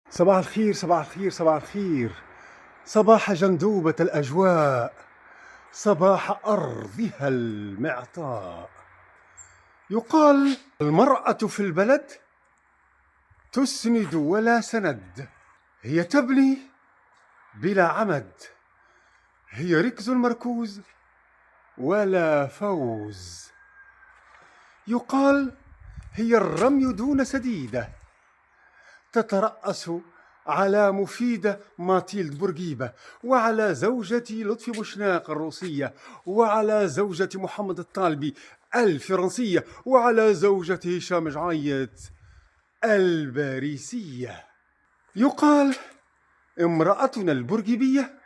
صباح الخير صباح الخير صباح الخير. صباح جندوبة الأجواء، صباح أرضها المعطاء. يقال المرأة في البلد تسند ولا سند، هي تبني بلا عمد، هي ركز مركوز ولا فوز. يقال هي الرمي دون سديدة، تترأس على مفيدة ماتيلد بورقيبة، وعلى زوجة لطفي بوشناق الروسية، وعلى زوجة محمد الطالبي الفرنسية، وعلى زوجة هشام جعيط الباريسية. يقال امرأتنا البورقيبية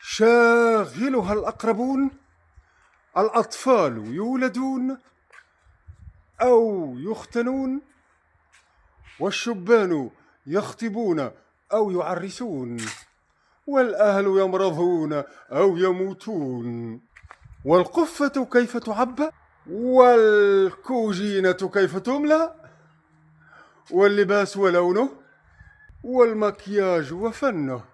شاغلها الأقربون، الأطفال يولدون أو يختنون، والشبان يخطبون أو يعرسون، والأهل يمرضون أو يموتون، والقفة كيف تعبى، والكوجينة كيف تملى، واللباس ولونه، والمكياج وفنه.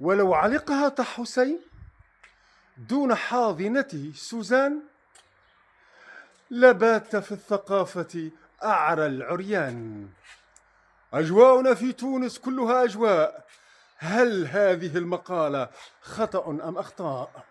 ولو علقها طه حسين دون حاضنته سوزان، لبات في الثقافة أعرى العريان. أجواؤنا في تونس كلها أجواء، هل هذه المقالة خطأ أم أخطاء؟